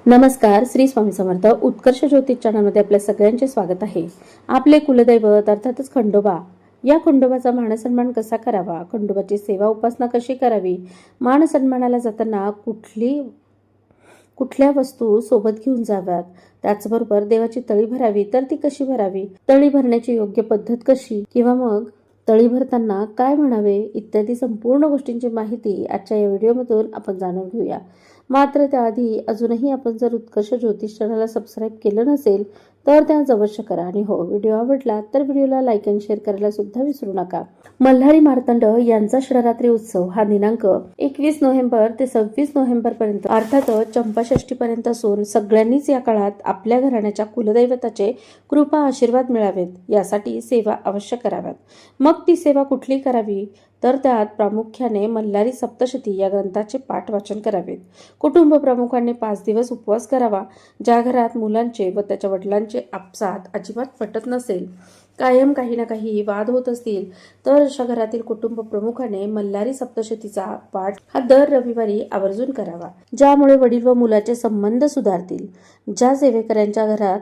नमस्कार. श्री स्वामी समर्थ. उत्कर्ष ज्योतिष चॅनलमध्ये आपल्या सगळ्यांचे स्वागत आहे. आपले कुलदैवत अर्थातच खंडोबा, या खंडोबाचा मानसन्मान कसा करावा, खंडोबाची सेवा उपासना कशी करावी, मानसन्मानाला जाताना कुठल्या वस्तू सोबत घेऊन जाव्यात, त्याचबरोबर देवाची तळी भरावी तर ती कशी भरावी, तळी भरण्याची योग्य पद्धत कशी, किंवा मग तळी भरताना काय म्हणावे, इत्यादी संपूर्ण गोष्टींची माहिती आजच्या या व्हिडिओमधून आपण जाणून घेऊया. मात्र त्याआधी अजूनही आपण जर उत्कर्ष ज्योतिष चॅनलला सबस्क्राईब केलं नसेल तर त्याच अवश्य करा. आणि हो, व्हिडिओ आवडला तर व्हिडिओला लाईक आणि शेअर करायला सुद्धा विसरू नका. मल्हारी मार्तंड यांचा शिवरात्री उत्सव हा दिनांक 21 नोव्हेंबर ते 26 नोव्हेंबर पर्यंत अर्थात चंपाषष्ठी पर्यंत असून सगळ्यांनीच या काळात आपल्या घराण्याच्या कुलदैवताचे कृपा आशीर्वाद मिळावेत यासाठी सेवा अवश्य कराव्यात. मग ती सेवा कुठली करावी तर त्यात प्रामुख्याने मल्हारी सप्तशती या ग्रंथाचे पाठ वाचन करावेत. कुटुंब प्रमुखांनी 5 दिवस उपवास करावा. ज्या घरात मुलांचे व त्याच्या वडिलांचे आपसात अजिबात पटत नसेल, कायम काही ना काही वाद होत असतील तर अशा घरातील कुटुंब प्रमुखाने मल्हारी सप्तशतीचा पाठ हा दर रविवारी आवर्जून करावा, ज्यामुळे वडील व मुलाचे संबंध सुधारतील. ज्या सेवेकऱ्यांच्या घरात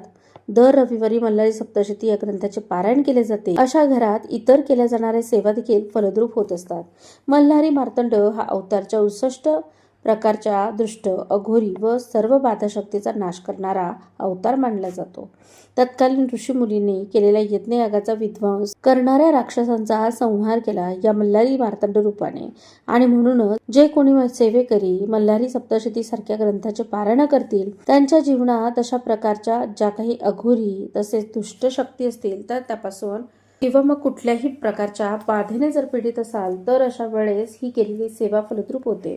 दर रविवारी मल्हारी सप्तशती या ग्रंथाचे पारायण केले जाते अशा घरात इतर केल्या जाणाऱ्या सेवा देखील फलद्रूप होत असतात. मल्हारी मार्तंड हा अवतारच्या 69 प्रकारच्या दुष्ट, अघोरी व सर्व बाधाशक्तीचा नाश करणारा अवतार मानला जातो. तत्कालीन ऋषीमुनींनी केलेल्या यज्ञयागाचा विध्वंस करणाऱ्या राक्षसांचा संहार केला या मल्हारी मार्तंड रूपाने. आणि म्हणूनच जे कोणी सेवेकरी मल्हारी सप्तशती सारख्या ग्रंथाचे पारायण करतील त्यांच्या जीवनात अशा प्रकारच्या ज्या काही अघोरी तसेच दुष्ट शक्ती असतील तर त्यापासून किंवा मग कुठल्याही प्रकारच्या बाधेने जर पीडित असाल तर अशा वेळेस ही केलेली सेवा फलद्रूप होते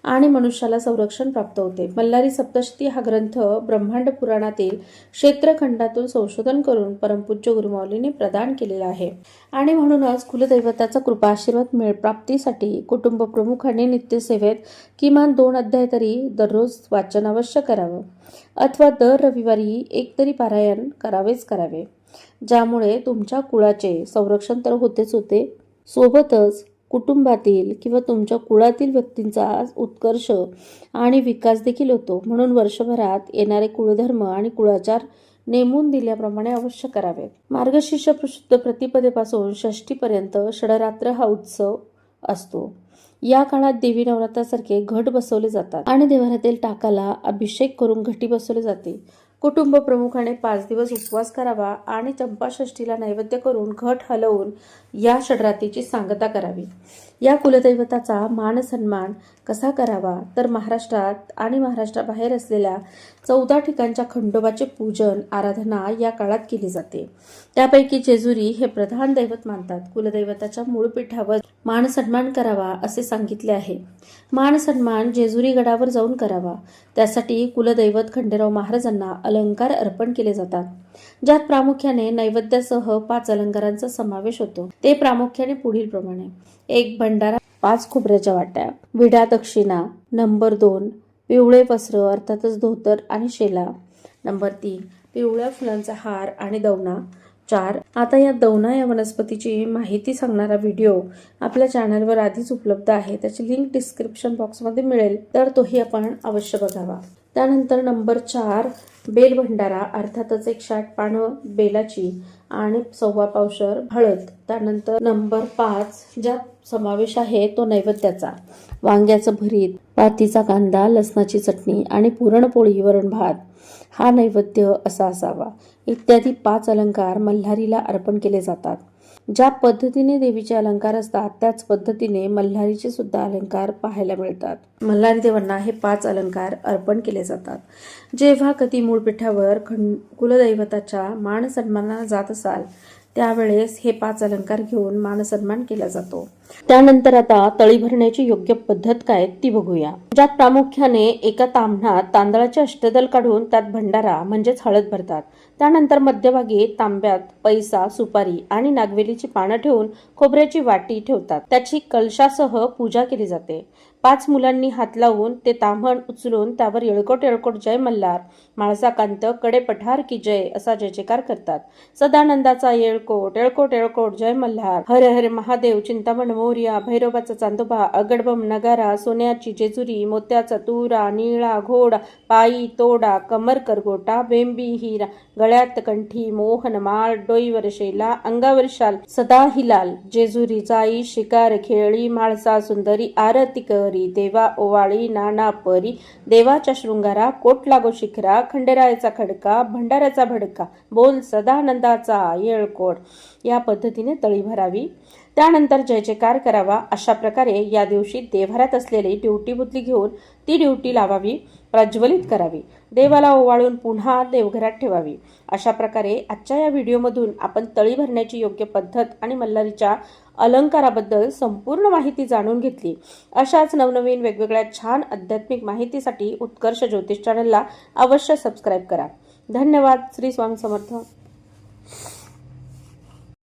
आणि मनुष्याला संरक्षण प्राप्त होते. मल्हारी सप्तशती हा ग्रंथ ब्रह्मांड पुराणातील क्षेत्रखंडातून संशोधन करून परमपूज्य गुरुमाऊलीने प्रदान केलेला आहे. आणि म्हणूनच कुलदैवताचा कृपा आशीर्वाद प्राप्तीसाठी कुटुंब प्रमुखांनी नित्यसेवेत किमान 2 अध्याय तरी दररोज वाचन अवश्य करावं, अथवा दर रविवारी एक तरी पारायण करावे, ज्यामुळे तुमच्या कुळाचे संरक्षण तर होतेच होते, सोबतच कुटुंबातील किंवा तुमच्या कुळातील व्यक्तींचा उत्कर्ष आणि विकास देखील होतो. म्हणून वर्षभरात येणारे कुळधर्म आणि कुळाचार नेमून दिल्याप्रमाणे अवश्य करावे. मार्गशीर्ष शुद्ध प्रतिपदेपासून षष्टीपर्यंत षडरात्र हा उत्सव असतो. या काळात देवी नवरात्रासारखे घट बसवले जातात आणि देवाऱ्यातील टाकाला अभिषेक करून घटी बसवले जाते. कुटुंब प्रमुखाने 5 दिवस उपवास करावा आणि चंपाषष्ठीला नैवेद्य करून घट हलवून या षडरात्रीची सांगता करावी. या कुलदैवताचा मान सन्मान कसा करावा तर महाराष्ट्रात आणि महाराष्ट्राबाहेर असलेल्या 14 ठिकाणच्या खंडोबाचे पूजन आराधना या काळात केली जाते. त्यापैकी जेजुरी हे प्रधान दैवत मानतात. कुलदैवताच्या मूळ पीठावर मान सन्मान करावा असे सांगितले आहे. मान सन्मान जेजुरी गडावर जाऊन करावा. त्यासाठी कुलदैवत खंडेराव महाराजांना अलंकार अर्पण केले जातात, ज्यात प्रामुख्याने नैवेद्यासह 5 अलंकारांचा समावेश होतो. ते प्रामुख्याने पुढील प्रमाणे: 1 भंडारा, 5 खोबऱ्याच्या वाट्या, विडा दक्षिणा. नंबर 2 पिवळे वस्त्र अर्थातच धोतर आणि शेला. नंबर 3 पिवळ्या फुलांचा हार आणि दवना. 4 आता या दवना या वनस्पतीची माहिती सांगणारा व्हिडिओ आपल्या चॅनलवर आधीच उपलब्ध आहे, त्याची लिंक डिस्क्रिप्शन बॉक्समध्ये मिळेल, तर तोही आपण अवश्य बघावा. त्यानंतर नंबर 4 बेल भंडारा अर्थातच 160 पानं बेलाची आणि 1.25 पावशर हळद. त्यानंतर नंबर 5 ज्यात समावेश आहे तो नैवेद्याचा: वांग्याचं भरीत, पातीचा कांदा, लसणाची चटणी आणि पुरणपोळी, वरण भात हा नैवेद्य असा असावा. इत्यादी 5 अलंकार मल्हारीला अर्पण केले जातात. ज्या पद्धतीने देवीचे अलंकार असतात त्याच पद्धतीने मल्हारीचे सुद्धा अलंकार पाहायला मिळतात. मल्हारी देवांना हे 5 अलंकार अर्पण केले जातात. जेव्हा कधी मूळ पीठावर कुलदैवताच्या मान सन्मानाला जात असाल त्यावेळेस हे 5 अलंकार घेऊन मानसन्मान केला जातो. त्यानंतर आता तळी भरण्याची योग्य पद्धत काय ती बघूया, ज्यात प्रामुख्याने एका ताम्हणात तांदळाचे अष्टदल काढून त्यात भंडारा म्हणजेच हळद भरतात. त्यानंतर मध्यभागी तांब्यात पैसा, सुपारी आणि नागवेलीची पानं ठेवून खोबऱ्याची वाटी ठेवतात. त्याची कलशासह पूजा केली जाते. 5 मुलांनी हात लावून ते ताम्हण उचलून त्यावर येळकोट येळकोट जय मल्हार, माळसाकांत कडे पठार की जय असा जय जयकार करतात. सदानंदाचा येळकोट येळकोट येळकोट जय मल्हार, हर हर महादेव, चिंतामण मोरया, भैरवाचा चांदोबा, अगडबम नगारा, सोन्याची जेजुरी, मोत्याचा तुरा, निळा घोडा, पायी तोडा, कमर करगोटा, बेंबी हिरा, गळ्यात कंठी, मोहन माळ, डोईवर शेला, अंगावर शाल, सदा हिलाल, जेजुरी जाई, शिकार खेळी, माळसा सुंदरी, आरती करी, देवा ओवाळी, नाना परी, देवाच्या शृंगारा, कोट लागो शिखरा, खंडेरायाचा खडका, भंडाऱ्याचा भडका, बोल सदानंदाचा येळकोट. या पद्धतीने तळी भरावी. त्यानंतर जय जयकार करावा. अशा प्रकारे या दिवशी देव्हाऱ्यात असलेली ड्युटी बुदली घेऊन ती ड्युटी लावावी, प्रज्वलित करावी, देवाला ओवाळून पुन्हा देवघरात ठेवावी. अशा प्रकारे आजच्या या व्हिडिओमधून आपण तळी भरण्याची योग्य पद्धत आणि मल्हारीच्या अलंकाराबद्दल संपूर्ण माहिती जाणून घेतली. अशाच नवनवीन वेगवेगळ्या छान आध्यात्मिक माहितीसाठी उत्कर्ष ज्योतिष चॅनलला अवश्य सबस्क्राईब करा. धन्यवाद. श्री स्वामी समर्थ.